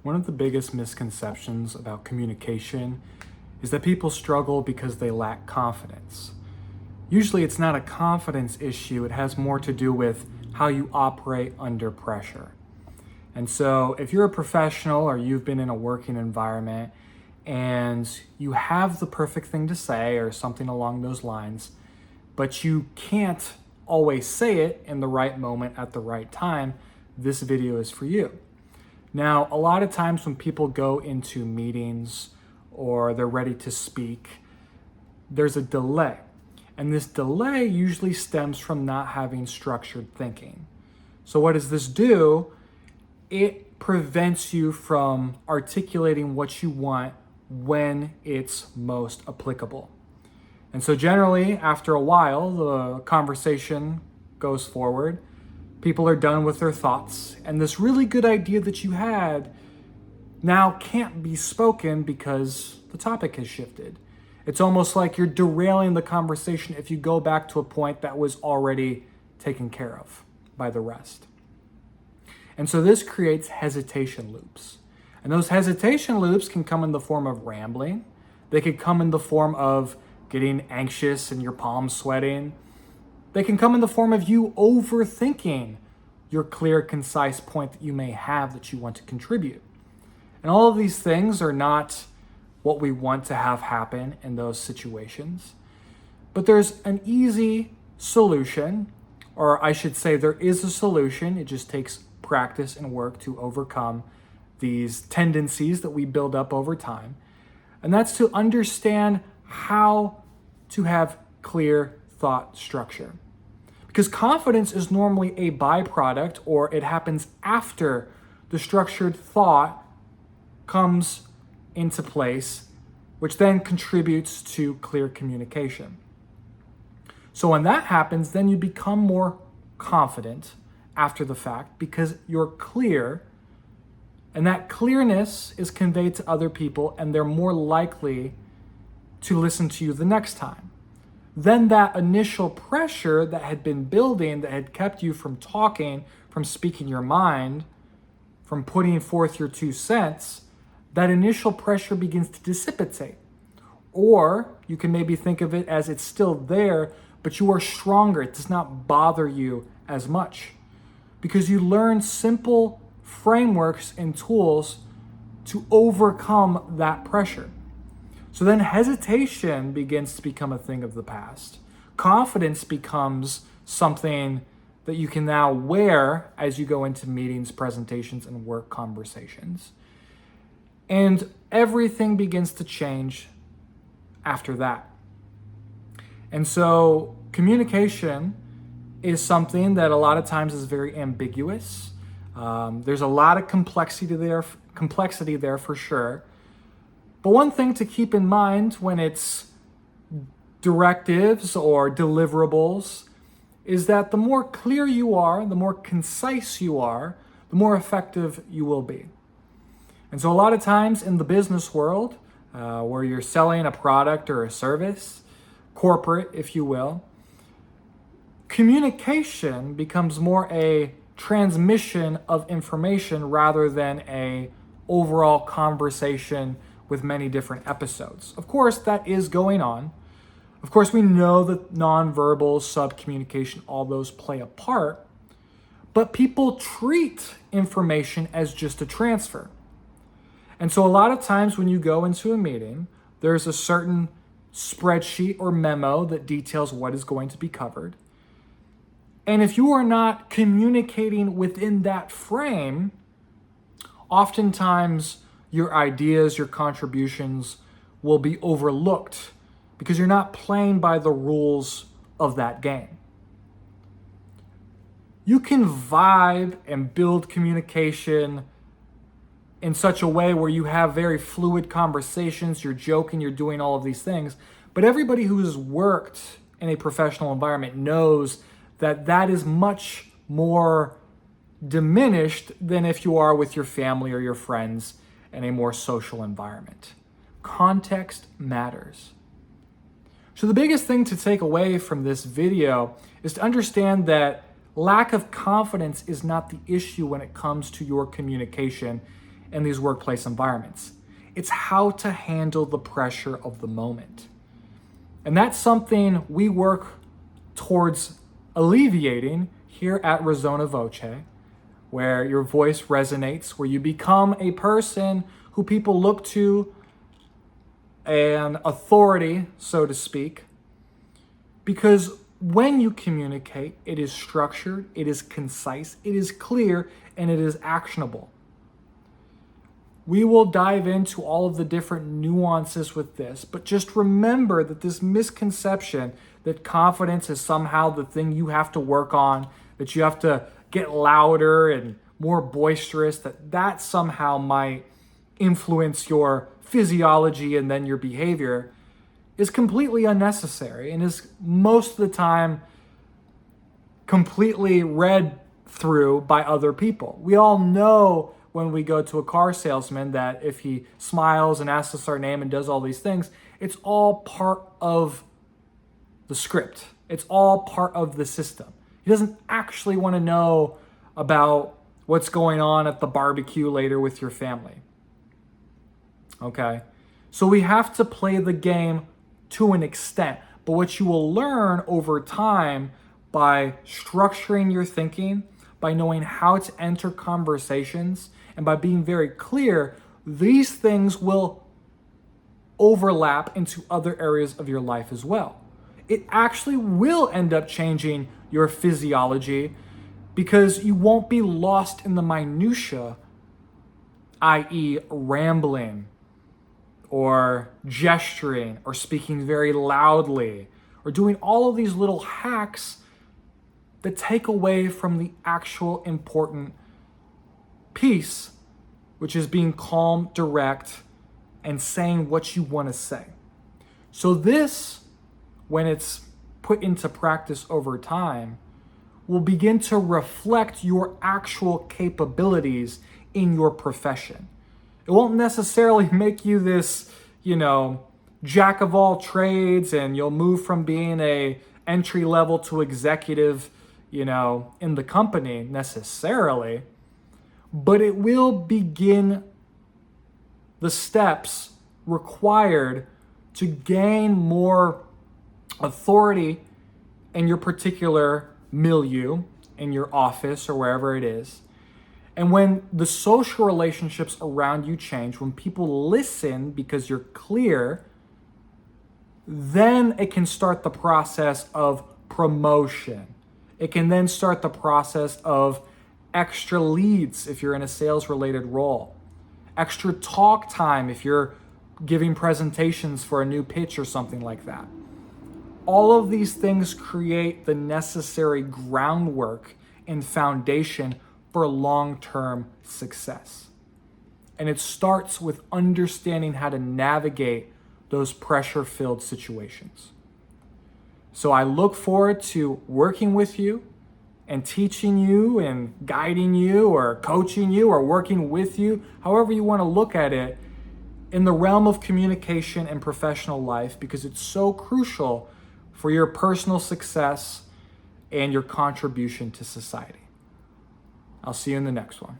One of the biggest misconceptions about communication is that people struggle because they lack confidence. Usually it's not a confidence issue, it has more to do with how you operate under pressure. And so if you're a professional or you've been in a working environment and you have the perfect thing to say or something along those lines, but you can't always say it in the right moment at the right time, this video is for you. Now, a lot of times when people go into meetings or they're ready to speak, there's a delay. And this delay usually stems from not having structured thinking. So what does this do? It prevents you from articulating what you want when it's most applicable. And so generally, after a while, the conversation goes forward. People are done with their thoughts, and this really good idea that you had now can't be spoken because the topic has shifted. It's almost like you're derailing the conversation if you go back to a point that was already taken care of by the rest. And so this creates hesitation loops. And those hesitation loops can come in the form of rambling. They could come in the form of getting anxious and your palms sweating. They can come in the form of you overthinking your clear, concise point that you may have that you want to contribute. And all of these things are not what we want to have happen in those situations. But there's an easy solution, or I should say there is a solution. It just takes practice and work to overcome these tendencies that we build up over time. And that's to understand how to have clear thought structure. Because confidence is normally a byproduct, or it happens after the structured thought comes into place, which then contributes to clear communication. So when that happens, then you become more confident after the fact because you're clear, and that clearness is conveyed to other people, and they're more likely to listen to you the next time. Then that initial pressure that had been building, that had kept you from talking, from speaking your mind, from putting forth your 2 cents, that initial pressure begins to dissipate. Or you can maybe think of it as it's still there, but you are stronger. It does not bother you as much because you learn simple frameworks and tools to overcome that pressure. So then hesitation begins to become a thing of the past. Confidence becomes something that you can now wear as you go into meetings, presentations, and work conversations. And everything begins to change after that. And so communication is something that a lot of times is very ambiguous. There's a lot of complexity there for sure. But one thing to keep in mind when it's directives or deliverables is that the more clear you are, the more concise you are, the more effective you will be. And so a lot of times in the business world, where you're selling a product or a service, corporate, if you will, communication becomes more a transmission of information rather than a overall conversation with many different episodes. Of course, that is going on. Of course, we know that nonverbal, subcommunication, all those play a part, but people treat information as just a transfer. And so a lot of times when you go into a meeting, there's a certain spreadsheet or memo that details what is going to be covered. And if you are not communicating within that frame, oftentimes your ideas, your contributions will be overlooked because you're not playing by the rules of that game. You can vibe and build communication in such a way where you have very fluid conversations, you're joking, you're doing all of these things. But everybody who has worked in a professional environment knows that that is much more diminished than if you are with your family or your friends in a more social environment. Context matters. So the biggest thing to take away from this video is to understand that lack of confidence is not the issue when it comes to your communication. in these workplace environments. It's how to handle the pressure of the moment. And that's something we work towards alleviating here at Resonavoce, where your voice resonates, where you become a person who people look to, an authority, so to speak, because when you communicate, it is structured, it is concise, it is clear, and it is actionable. We will dive into all of the different nuances with this, but just remember that this misconception that confidence is somehow the thing you have to work on, that you have to get louder and more boisterous, that somehow might influence your physiology and then your behavior, is completely unnecessary and is most of the time completely read through by other people. We all know when we go to a car salesman that if he smiles and asks us our name and does all these things, it's all part of the script. It's all part of the system. He doesn't actually want to know about what's going on at the barbecue later with your family. Okay? So we have to play the game to an extent. But what you will learn over time by structuring your thinking, by knowing how to enter conversations, and by being very clear, these things will overlap into other areas of your life as well. It actually will end up changing your physiology because you won't be lost in the minutia, i.e. rambling or gesturing or speaking very loudly or doing all of these little hacks that take away from the actual important piece, which is being calm, direct, and saying what you want to say. So this, when it's put into practice over time, will begin to reflect your actual capabilities in your profession. It won't necessarily make you this, jack of all trades, and you'll move from being a entry level to executive, in the company necessarily, but it will begin the steps required to gain more authority in your particular milieu, in your office or wherever it is. And when the social relationships around you change, when people listen because you're clear, then it can start the process of promotion. It can then start the process of extra leads if you're in a sales-related role, extra talk time if you're giving presentations for a new pitch or something like that. All of these things create the necessary groundwork and foundation for long-term success. And it starts with understanding how to navigate those pressure-filled situations. So I look forward to working with you and teaching you and guiding you or coaching you or working with you, however you want to look at it, in the realm of communication and professional life, because it's so crucial for your personal success and your contribution to society. I'll see you in the next one.